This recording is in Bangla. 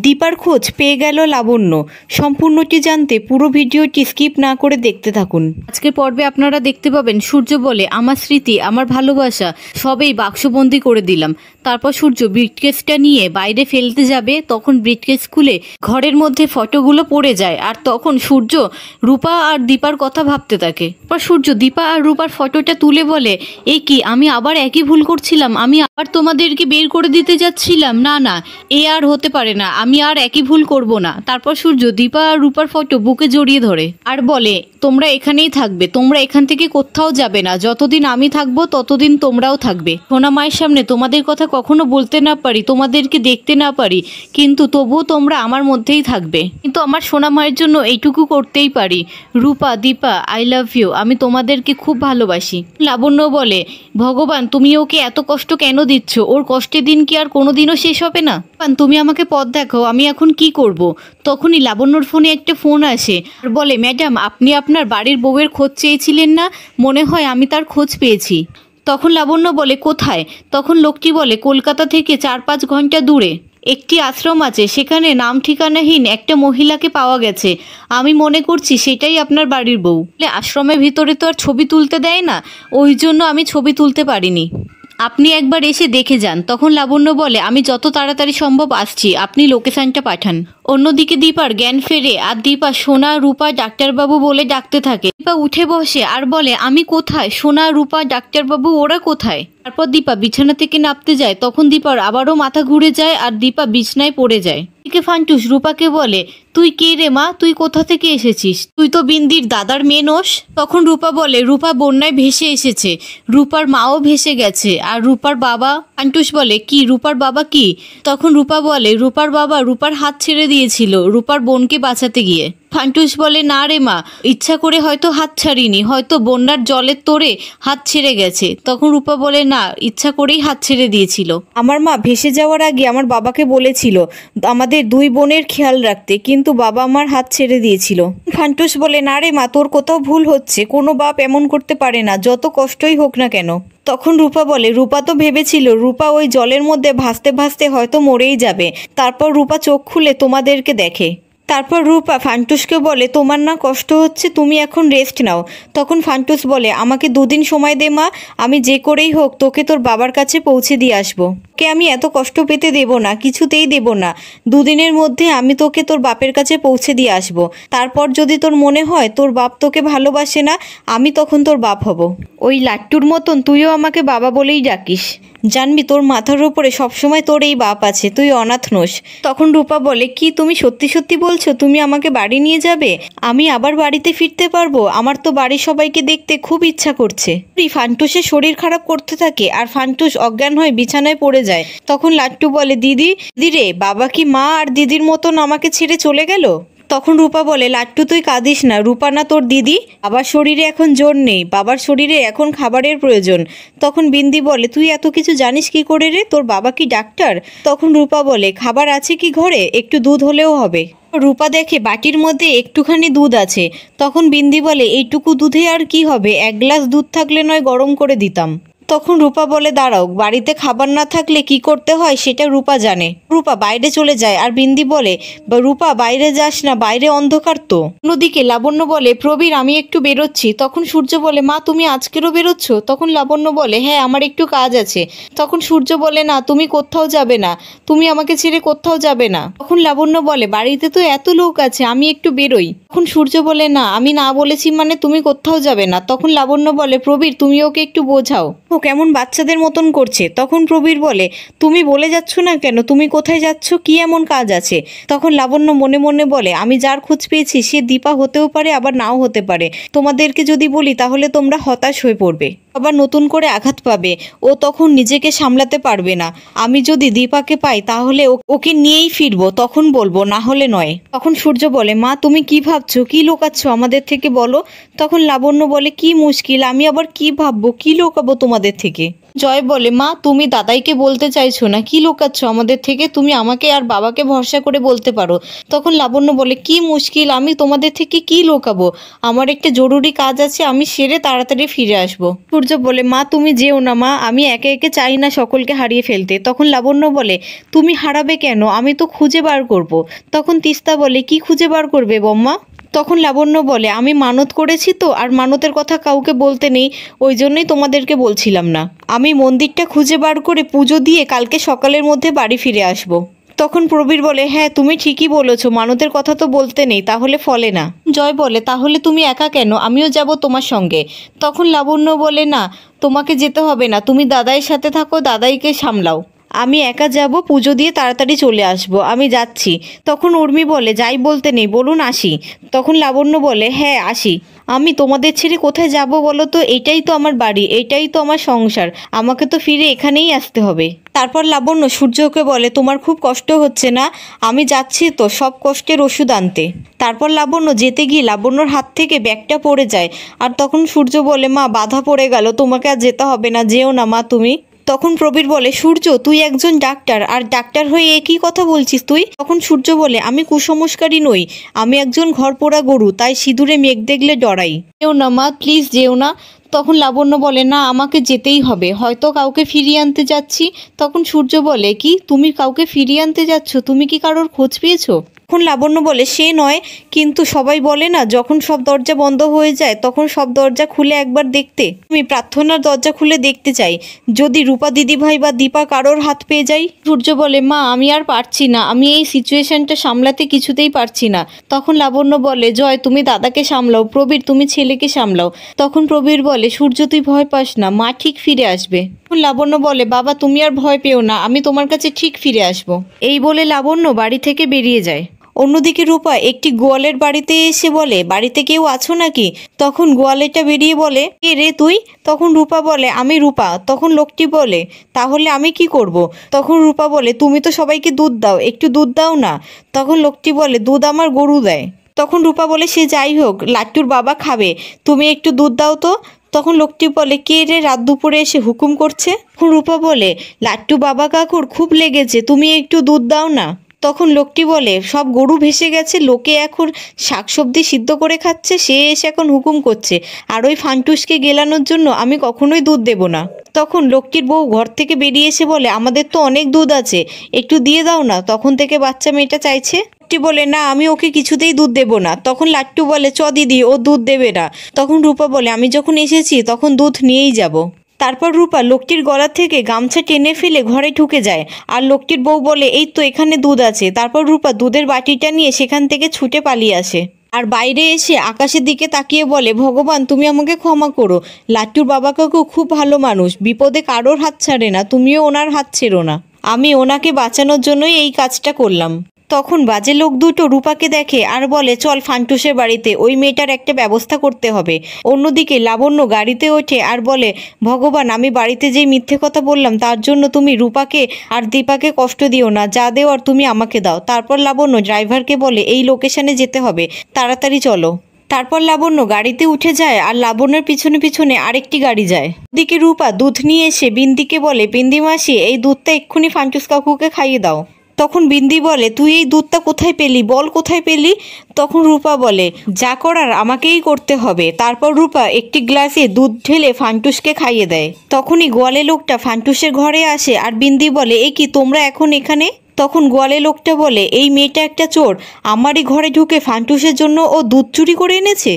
দীপার খোঁজ পেয়ে গেল লাবণ্য। সম্পূর্ণটি জানতে পুরো ভিডিওটি স্কিপ না করে দেখতে থাকুন। আজকের পর্বে আপনারা দেখতে পাবেন সূর্য বলে, আমার স্মৃতি, আমার ভালোবাসা সবেই বাক্সবন্দি করে দিলাম। তারপর সূর্য ব্রিটকেসটা নিয়ে বাইরে ফেলতে যাবে, তখন ব্রিটকেস খুলে ঘরের মধ্যে ফটোগুলো পড়ে যায়। আর তখন সূর্য রূপা আর দীপার কথা ভাবতে থাকে। পর সূর্য দীপা আর রূপার ফটোটা তুলে বলে, এই কি, আমি আবার একই ভুল করছিলাম? আমি আবার তোমাদেরকে বের করে দিতে যাচ্ছিলাম? না না, এ আর হতে পারে না, আমি আর একই ভুল করব না। তারপর সূর্য দীপা আর রূপার ফটো বুকে জড়িয়ে ধরে আর বলে, তোমরা এখানেই থাকবে, তোমরা এখান থেকে কোথাও যাবে না। যতদিন আমি থাকবো ততদিন তোমরাও থাকবে। সোনা মায়ের সামনে তোমাদের কথা কখনো বলতে না পারি, তোমাদেরকে দেখতে না পারি, কিন্তু তবুও তোমরা আমার মধ্যেই থাকবে। কিন্তু আমার সোনা মায়ের জন্য এইটুকু করতেই পারি। রূপা, দীপা, আই লাভ ইউ, আমি তোমাদেরকে খুব ভালোবাসি। লাবণ্য বলে, ভগবান তুমি ওকে এত কষ্ট কেন দিচ্ছ? ওর কষ্টের দিন কি আর কোনোদিনও শেষ হবে না? তুমি আমাকে পথ দেখাও, আমি এখন কি করব? তখনই লাবণ্যর ফোনে একটা ফোন আসে আর বলে, ম্যাডাম আপনি আপনার বাড়ির বউয়ের খোঁজ চেয়েছিলেন না, মনে হয় আমি তার খোঁজ পেয়েছি। তখন লাবণ্য বলে, কোথায়? তখন লোকটি বলে, কলকাতা থেকে 4-5 ঘন্টা দূরে একটি আশ্রম আছে, সেখানে নাম ঠিকানাহীন একটা মহিলাকে পাওয়া গেছে। আমি মনে করছি সেটাই আপনার বাড়ির বউ। আশ্রমের ভিতরে তো আর ছবি তুলতে দেয় না, ওই জন্য আমি ছবি তুলতে পারিনি, আপনি একবার এসে দেখে যান। তখন লাবণ্য বলে, আমি যত তাড়াতাড়ি সম্ভব আসছি, আপনি লোকেশনটা পাঠান। অন্যদিকে দীপার জ্ঞান ফেরে আর দীপা সোনা, রূপা, ডাক্তারবাবু বলে ডাকতে থাকে। দীপা উঠে বসে আর বলে, আমি কোথায়? সোনা, রূপা, ডাক্তারবাবু ওরা কোথায়? তারপর দীপা বিছানা থেকে নামতে যায়। তখন দীপার আবারও মাথা ঘুরে যায় আর দীপা বিছনায় পড়ে যায়। এদিকে ফান্টুস রূপাকে বলে, তুই কে রে মা? তুই কোথা থেকে এসেছিস? তুই তো বিন্দির দাদার মেয়ে নোস। তখন রূপা বলে, রূপা বন্যায় ভেসে এসেছে, রূপার মাও ভেসে গেছে। আর রূপার বাবা? ফান্টুস বলে, কি রূপার বাবা কি? তখন রূপা বলে, রূপার বাবা রূপার হাত ছেড়ে দিয়েছিল রূপার বোনকে বাঁচাতে গিয়ে। ফান্টুস বলে, না রে মা, ইচ্ছা করে হয়তো হাত ছাড়িনি, হয়তো বন্যার জলের তোড়ে হাত ছেড়ে গেছে। তখন রূপা বলে, না, ইচ্ছা করেই হাত ছেড়ে দিয়েছিল। আমার মা ভেসে যাওয়ার আগে আমার বাবাকে বলেছিল আমাদের 2 বোনের খেয়াল রাখতে, কিন্তু বাবা আমার হাত ছেড়ে দিয়েছিল। ফান্টুস বলে, না রে মা, তোর কোথাও ভুল হচ্ছে, কোনো বাপ এমন করতে পারে না, যত কষ্টই হোক না কেন। তখন রূপা বলে, রূপা তো ভেবেছিল রূপা ওই জলের মধ্যে ভাসতে ভাসতে হয়তো মরেই যাবে। তারপর রূপা চোখ খুলে তোমাদেরকে দেখে। তারপর রূপা ফান্টুসকে বলে, তোমার না কষ্ট হচ্ছে, তুমি এখন রেস্ট নাও। তখন ফান্টুস বলে, আমাকে 2 দিন সময় দে মা, আমি যে করেই হোক তোকে তোর বাবার কাছে পৌঁছে দিয়ে আসবো। তোকে আমি এত কষ্ট পেতে দেব না, কিছুতেই দেব না। 2 দিনের মধ্যে আমি তোকে তোর বাপের কাছে পৌঁছে দিয়ে আসবো। তারপর যদি তোর মনে হয় তোর বাপ তোকে ভালোবাসে না, আমি তখন তোর বাপ হব। ওই লাট্টুর মতন তুইও আমাকে বাবা বলেই ডাকিস। জানবি তোর মাথার উপরে সবসময় তোর এই বাপ আছে, তুই অনাথ নোস। তখন রূপা বলে, কি তুমি সত্যি সত্যি বলছো? তুমি আমাকে বাড়ি নিয়ে যাবে? আমি আবার বাড়িতে ফিরতে পারবো? আমার তো বাড়ির সবাইকে দেখতে খুব ইচ্ছা করছে। ফান্টুসের শরীর খারাপ করতে থাকে আর ফান্টুস অজ্ঞান হয়ে বিছানায় পড়ে যায়। তখন লাট্টু বলে, দিদি দিরে, বাবা কি মা আর দিদির মতন আমাকে ছেড়ে চলে গেল? তখন রূপা বলে, লাট্টু তুই কাঁদিস না, রূপা না তোর দিদি, বাবার শরীরে এখন জোর নেই, বাবার শরীরে এখন খাবারের প্রয়োজন। তখন বিন্দি বলে, তুই এত কিছু জানিস কি করে রে? তোর বাবা কি ডাক্তার? তখন রূপা বলে, খাবার আছে কি ঘরে? একটু দুধ হলেও হবে। রূপা দেখে বাটির মধ্যে একটুখানি দুধ আছে। তখন বিন্দি বলে, এইটুকু দুধে আর কি হবে, 1 গ্লাস দুধ থাকলে নয় গরম করে দিতাম। তখন রূপা বলে, দাঁড়াও, বাড়িতে খাবার না থাকলে কি করতে হয় সেটা রূপা জানে। রূপা বাইরে চলে যায় আর বিন্দি বলে, রূপা বাইরে যাস না, বাইরে অন্ধকার তো। অন্যদিকে লাবণ্য বলে, প্রবীর আমি একটু বেরোচ্ছি। তখন সূর্য বলে, মা তুমি আজকেরও বেরোচ্ছ? তখন লাবণ্য বলে, হ্যাঁ আমার একটু কাজ আছে। তখন সূর্য বলে, না তুমি কোথাও যাবে না, তুমি আমাকে ছেড়ে কোথাও যাবে না। তখন লাবণ্য বলে, বাড়িতে তো এত লোক আছে, আমি একটু বেরোই। তখন সূর্য বলে, না আমি না বলেছি মানে তুমি কোথাও যাবে না। তখন লাবণ্য বলে, প্রবীর তুমি ওকে একটু বোঝাও, ও কেমন বাচ্চাদের মতন করছে। তখন প্রবীর বলে, তুমি বলে যাচ্ছ না কেন, তুমি কোথায় যাচ্ছ, কি এমন কাজ আছে? তখন লাবণ্য মনে মনে বলে, আমি যার খোঁজ পেয়েছি সে দীপা হতেও পারে আবার নাও হতে পারে। তোমাদেরকে যদি বলি তাহলে তোমরা হতাশ হয়ে পড়বে, আবার নতুন করে আঘাত পাবে, ও তখন নিজেকে সামলাতে পারবে না। আমি যদি দীপাকে পাই তাহলে ওকে নিয়েই ফিরবো, তখন বলবো, না হলে নয়। তখন সূর্য বলে, মা তুমি কি ভাবছো, কি লোকাচ্ছ আমাদের থেকে বলো? তখন লাবণ্য বলে, কি মুশকিল, আমি আবার কি ভাববো, কি লোকাবো তোমাদের থেকে? জয় বলে, মা তুমি দাদাইকে বলতে চাইছো না, কি লুকাচ্ছ আমাদের থেকে? তুমি আমাকে আর বাবাকে ভরসা করে বলতে পারো। তখন লাবণ্য বলে, কি মুশকিল, আমি তোমাদের থেকে কি লুকাবো? আমার একটা জরুরি কাজ আছে, আমি সেরে তাড়াতাড়ি ফিরে আসবো। সূর্য বলে, মা তুমি যেও না মা, আমি একে একে চাই না সকলকে হারিয়ে ফেলতে। তখন লাবণ্য বলে, তুমি হারাবে কেন, আমি তো খুঁজে বার করব। তখন তিস্তা বলে, কি খুঁজে বার করবে বম্মা? তখন লাবণ্য বলে, আমি মানত করেছি তো, আর মানতের কথা কাউকে বলতে নেই, ওই জন্যই তোমাদেরকে বলছিলাম না। আমি মন্দিরটা খুঁজে বার করে পুজো দিয়ে কালকে সকালের মধ্যে বাড়ি ফিরে আসব। তখন প্রবীর বলে, হ্যাঁ তুমি ঠিকই বলেছো, মানতের কথা তো বলতে নেই, তাহলে ফলে না। জয় বলে, তাহলে তুমি একা কেন, আমিও যাব তোমার সঙ্গে। তখন লাবণ্য বলে, না তোমাকে যেতে হবে না, তুমি দাদাইয়ের সাথে থাকো, দাদাইকে সামলাও। আমি একা যাব, পুজো দিয়ে তাড়াতাড়ি চলে আসব, আমি যাচ্ছি। তখন উর্মি বলে, যাই বলতে নেই, বলুন আসি। তখন লাবণ্য বলে, হ্যাঁ আসি। আমি তোমাদের ছেড়ে কোথায় যাব বলো তো? এটাই তো আমার বাড়ি, এটাই তো আমার সংসার, আমাকে তো ফিরে এখানেই আসতে হবে। তারপর লাবণ্য সূর্যকে বলে, তোমার খুব কষ্ট হচ্ছে না? আমি যাচ্ছি তো সব কষ্টের ওষুধ আনতে। তারপর লাবণ্য যেতে গিয়ে লাবণ্যর হাত থেকে ব্যাগটা পড়ে যায়, আর তখন সূর্য বলে, মা বাধা পড়ে গেল, তোমাকে আর যেতে হবে না, যেও না মা তুমি। তখন প্রবীর বলে, সূর্য তুই একজন ডাক্তার, আর ডাক্তার হয়ে একই কথা বলছিস তুই? তখন সূর্য বলে, আমি কুসংস্কারী নই, আমি একজন ঘরপোড়া গরু, তাই সিঁদুরে মেঘ দেখলে ডরাই। যেও না মা, প্লিজ যেও না। তখন লাবণ্য বলে, না আমাকে যেতেই হবে, হয়তো কাউকে ফিরিয়ে আনতে যাচ্ছি। তখন সূর্য বলে, কি তুমি কাউকে ফিরিয়ে আনতে যাচ্ছ? তুমি কি কারোর খোঁজ পেয়েছো? তখন লাবণ্য বলে, সে নয়, কিন্তু সবাই বলে না যখন সব দরজা বন্ধ হয়ে যায় তখন সব দরজা খুলে একবার দেখতে। আমি প্রার্থনার দরজা খুলে দেখতে চাই, যদি রূপা দিদিভাই বা দীপা কারোর হাত পেয়ে যাই। সূর্য বলে, মা আমি আর পারছি না, আমি এই সিচুয়েশনটা সামলাতে কিছুতেই পারছি না। তখন লাবণ্য বলে, জয় তুমি দাদাকে সামলাও, প্রবীর তুমি ছেলেকে সামলাও। তখন প্রবীর বলে, সূর্য তুই ভয় পাস না, মা ঠিক ফিরে আসবে। লাবণ্য বলে, বাবা তুমি আর ভয় পেও না, আমি তোমার কাছে ঠিক ফিরে আসবো। এই বলে লাবণ্য বাড়ি থেকে বেরিয়ে যায়। অন্যদিকে রূপা একটি গোয়ালের বাড়িতে এসে বলে, বাড়িতে কেউ আছো নাকি? তখন গোয়ালেটা বেরিয়ে বলে, কে রে তুই? তখন রূপা বলে, আমি রূপা। তখন লোকটি বলে, তাহলে আমি কি করব? তখন রূপা বলে, তুমি তো সবাইকে দুধ দাও, একটু দুধ দাও না। তখন লোকটি বলে, দুধ আমার গরু দেয়। তখন রূপা বলে, সে যাই হোক, লাট্টুর বাবা খাবে, তুমি একটু দুধ দাও তো। তখন লোকটি বলে, কে রে রাত দুপুরে এসে হুকুম করছে? তখন রূপা বলে, লাট্টু বাবা কাকুর খুব লেগেছে, তুমি একটু দুধ দাও না। তখন লোকটি বলে, সব গরু ভেসে গেছে, লোকে এখন শাকসবজি সিদ্ধ করে খাচ্ছে, সে এসে এখন হুকুম করছে, আর ওই ফান্টুসকে গেলানোর জন্য আমি কখনোই দুধ দেব না। তখন লোকটির বউ ঘর থেকে বেরিয়ে এসে বলে, আমাদের তো অনেক দুধ আছে, একটু দিয়ে দাও না। তখন থেকে বাচ্চা মেয়েটা চাইছে। লোকটি বলে, না আমি ওকে কিছুতেই দুধ দেব না। তখন লাট্টু বলে, চ দিদি, ও দুধ দেবে না। তখন রূপা বলে, আমি যখন এসেছি তখন দুধ নিয়েই যাব। তারপর রূপা লোকটির গলা থেকে গামছা টেনে ফেলে ঘরে ঢুকে যায়, আর লোকটির বউ বলে, এই তো এখানে দুধ আছে। তারপর রূপা দুধের বাটিটা নিয়ে সেখান থেকে ছুটে পালিয়ে আসে, আর বাইরে এসে আকাশের দিকে তাকিয়ে বলে, ভগবান তুমি আমাকে ক্ষমা করো, লাট্টুর বাবা কাকু খুব ভালো মানুষ, বিপদে কারোর হাত ছাড়ে না, তুমিও ওনার হাত ছেড়ো না, আমি ওনাকে বাঁচানোর জন্যই এই কাজটা করলাম। তখন বাজে লোক দুটো রূপাকে দেখে আর বলে, চল ফান্টুসের বাড়িতে, ওই মেয়েটার একটা ব্যবস্থা করতে হবে। অন্যদিকে লাবণ্য গাড়িতে ওঠে আর বলে, ভগবান আমি বাড়িতে যেই মিথ্যে কথা বললাম তার জন্য তুমি রূপাকে আর দীপাকে কষ্ট দিও না, যা দেওয়ার তুমি আমাকে দাও। তারপর লাবণ্য ড্রাইভারকে বলে, এই লোকেশনে যেতে হবে, তাড়াতাড়ি চলো। তারপর লাবণ্য গাড়িতে উঠে যায়, আর লাবণ্যের পিছনে পিছনে আরেকটি গাড়ি যায়। ওদিকে রূপা দুধ নিয়ে এসে বিন্দিকে বলে, বিন্দি মাসি এই দুধটা এক্ষুনি ফান্টুস কাকুকে খাইয়ে দাও। তখন বিন্দি বলে, তুই এই দুধটা কোথায় পেলি, বল কোথায় পেলি? তখন রূপা বলে, যা করার আমাকেই করতে হবে। তারপর রূপা একটি গ্লাসে দুধ ঢেলে ফান্টুসকে খাইয়ে দেয়। তখনই গোয়ালে লোকটা ফান্টুসের ঘরে আসে, আর বিন্দি বলে, এ কি তোমরা এখন এখানে? তখন গোয়ালে লোকটা বলে, এই মেয়েটা একটা চোর, আমারই ঘরে ঢুকে ফান্টুসের জন্য ও দুধ চুরি করে এনেছে।